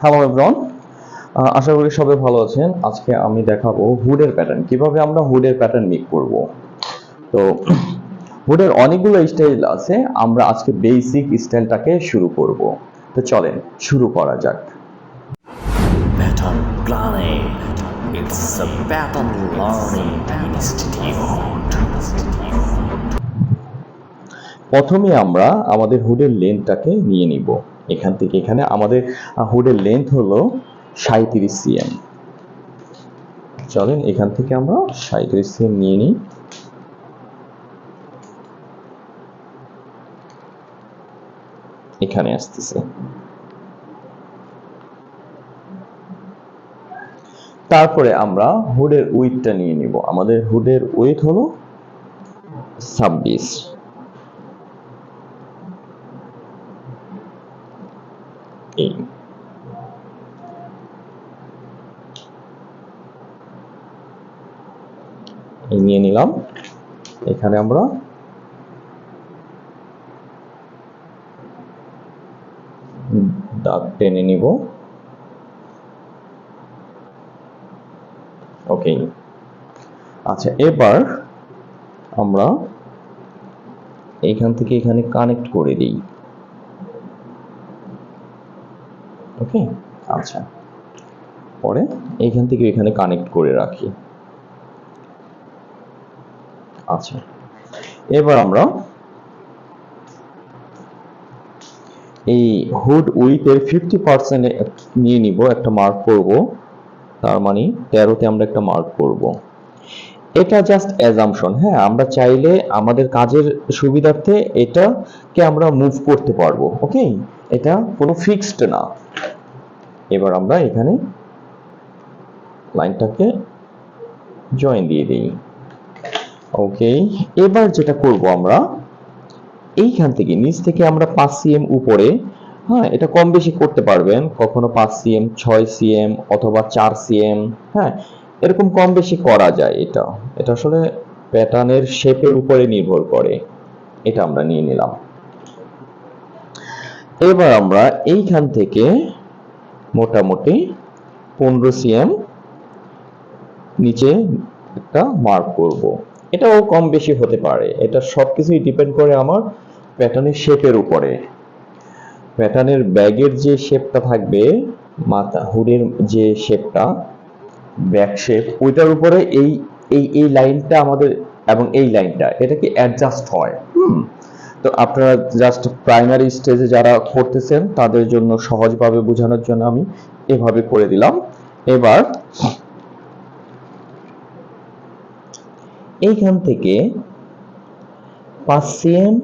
Hello everyone, আশা করি সবাই ভালো আছেন। আজকে আমি দেখাবো হুডের প্যাটার্ন, কিভাবে আমরা হুডের প্যাটার্ন মেক করব। তো হুডের অনেকগুলো স্টাইল আছে, আমরা আজকে বেসিক স্টাইলটাকে শুরু করব। তো চলেন শুরু করা যাক। Pattern Planning. It's a pattern learning institute. প্রথমে আমরা আমাদের হুডের লেন্থটাকে নিয়ে নিব। এখান থেকে এখানে আমাদের হুডের লেন্থ হলো 37 সিএম। চলেন এখান থেকে আমরা 37 সিএম নিয়ে নিই। এখানে আসতেছে। তারপরে আমরা হুডের উইডথটা নিয়ে নিব। আমাদের হুডের উইডথ হলো 26। এই নিয়ে নিলাম। এখানে আমরা দাগ টেনে নিব। ওকে, আচ্ছা এবার আমরা এখান থেকে এখানে কানেক্ট করে দিই। ওকে, আচ্ছা পরে এইখান থেকে এখানে কানেক্ট করে রাখি। আচ্ছা এবার আমরা এই হুড উইথের 50% নিয়ে নিব, একটা মার্ক করব। তার মানে 13তে আমরা একটা মার্ক করব। এটা জাস্ট অ্যাজাম্পশন, হ্যাঁ, আমরা চাইলে আমাদের কাজের সুবিধার্থে এটাকে আমরা মুভ করতে পারবো। ওকে, এটা কোনো ফিক্সড না। এবার আমরা এখানে লাইনটাকে জয়েন দিয়ে দিই। ওকে, এবার যেটা করব আমরা এইখান থেকে নিচ থেকে আমরা 5 সিএম উপরে, হ্যাঁ এটা কম বেশি করতে পারবেন, কখনো 5 সিএম 6 সিএম অথবা 4 সিএম, হ্যাঁ এরকম কম বেশি করা যায়। এটা এটা আসলে প্যাটার্নের শেপের উপরে নির্ভর করে। এটা আমরা নিয়ে নিলাম। এবার আমরা এইখান থেকে মোটামুটি 15 সিএম নিচে একটা মার্ক করব। এটাও কম বেশি হতে পারে, এটা সবকিছুই ডিপেন্ড করে আমার প্যাটার্নের শেপের উপরে। প্যাটার্নের ব্যাগের যে শেপটা থাকবে, মাথা হুডের যে শেপটা, ব্যাক শেপ, ওইটার উপরে এই এই এই লাইনটা আমাদের এবং এই লাইনটা এটা কি অ্যাডজাস্ট হয়। তো আপনারা জাস্ট প্রাইমারি স্টেজে যারা করতেছেন তাদের জন্য সহজভাবে বোঝানোর জন্য আমি এভাবে করে দিলাম। এবার এইখান থেকে 5 সিএম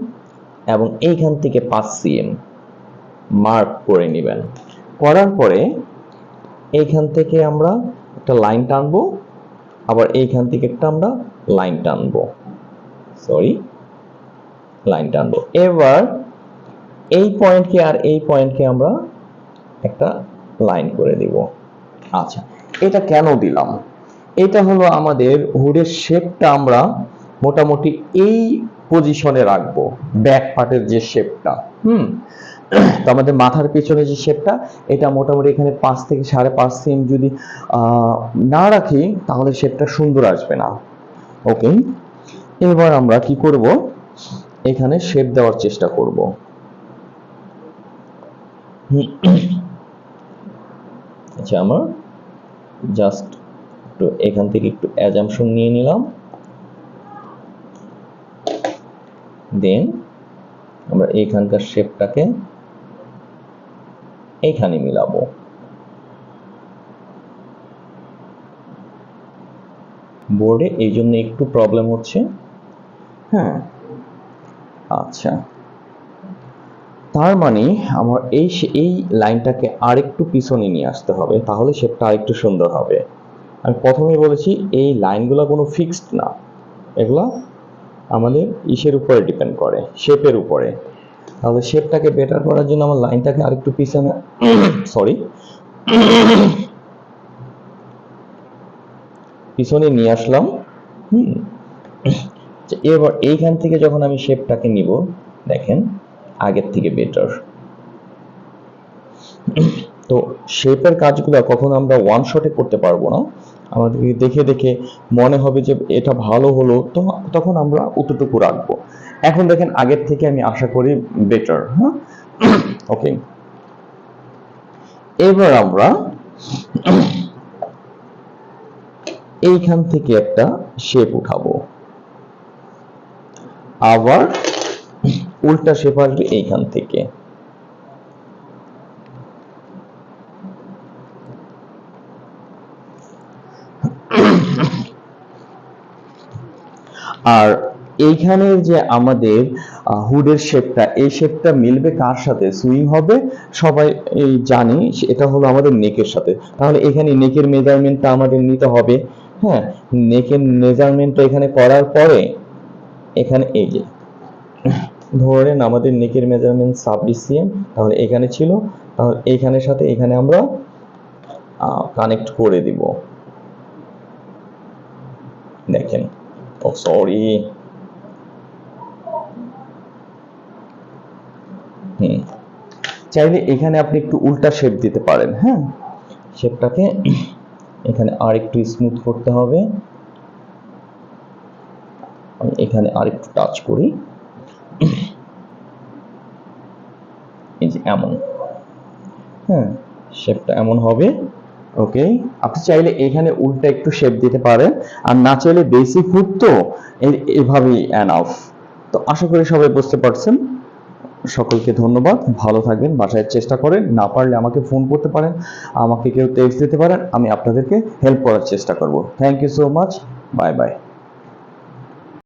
এবং এইখান থেকে 5 সিএম মার্ক করে নেবেন। করার পরে এইখান থেকে আমরা একটা লাইন টানবো, আবার এইখান থেকে একটা আমরা লাইন টানবো, লাইন টানবো। এবার এই পয়েন্টকে আর এই পয়েন্টকে আমরা একটা লাইন করে দিব। আচ্ছা এটা কেন দিলাম? এটা হলো আমাদের হুডের শেপটা আমরা মোটামুটি এই পজিশনে রাখবো, ব্যাক পার্টের যে শেপটা। তো আমাদের মাথার পেছনে যে শেপটা, এটা মোটামুটি এখানে 5 থেকে 5.5 সিএম যদি না রাখি তাহলে শেপটা সুন্দর আসবে না। ওকে, এবার আমরা কি করব, এখানে শেপ দেওয়ার চেষ্টা করব। আচ্ছা আমার জাস্ট একটু এখান থেকে একটু অ্যাজাম্পশন নিয়ে নিলাম, দেন আমরা এইখানকার শেপটাকে এইখানে মিলাবো। বোর্ডে এই জন্য একটু প্রবলেম হচ্ছে, হ্যাঁ। আচ্ছা তার মানে আমার এই লাইনটাকে আরেকটু পিছনে নিয়ে আসতে হবে, তাহলে শেপটা আরেকটু সুন্দর হবে। আমি প্রথমেই বলেছি এই লাইনগুলো কোনো ফিক্সড না, এগুলা আমাদের ইসের উপরে ডিপেন্ড করে, শেপের উপরে। তাহলে শেপটাকে বেটার করার জন্য আমার লাইনটাকে আরেকটু পিছনে পিছনে নিয়ে আসলাম। এবার এইখান থেকে যখন আমি শেপটাকে নিব, দেখেন আগের থেকে বেটার। তো শেপের কাজগুলো কখনো আমরা ওয়ান শটে করতে পারবো না, আমাদেরকে দেখে দেখে মনে হবে যে এটা ভালো হলো, তো তখন আমরা অতটুকু রাখবো। এখন দেখেন আগের থেকে আমি আশা করি বেটার। হ্যাঁ, ওকে, এবার আমরা এইখান থেকে একটা শেপ উঠাবো, আবার উল্টা শেপ আসবে এইখান থেকে। আর এইখানের যে আমাদের হুডের শেপটা, এই শেপটা মিলবে কার সাথে, সুইং হবে সবাই এই জানি, এটা হলো আমাদের নেকের সাথে। তাহলে এখানে নেকের মেজারমেন্টটা আমাদের নিতে হবে। হ্যাঁ, নেকের মেজারমেন্টটা এখানে করার পরে এখানে এই যে ধরেন আমাদের নেকের মেজারমেন্ট 26 cm, তাহলে এখানে ছিল, তাহলে এইখানের সাথে এখানে আমরা কানেক্ট করে দিব। দেখেন, ও সরি, চাইলে এখানে আপনি একটু উল্টা শেপ দিতে পারেন। হ্যাঁ, শেপটাকে এখানে আর একটু স্মুথ করতে হবে। আমি এখানে আর একটু টাচ করি, এই যে এমন। হ্যাঁ, শেপটা এমন হবে। ওকে, আপনি চাইলে এখানে উল্টা একটু শেপ দিতে পারেন, আর না চাইলে বেসিক হুড তো এভাবেই এনাফ। তো আশা করি সবাই বুঝতে পারছেন। সকলকে ধন্যবাদ, ভালো থাকবেন, বাসায় চেষ্টা করেন, না পারলে আমাকে ফোন করতে পারেন, আমাকে কেউ টেক্সট দিতে পারেন, আমি আপনাদেরকে হেল্প করার চেষ্টা করব। Thank you so much, bye by.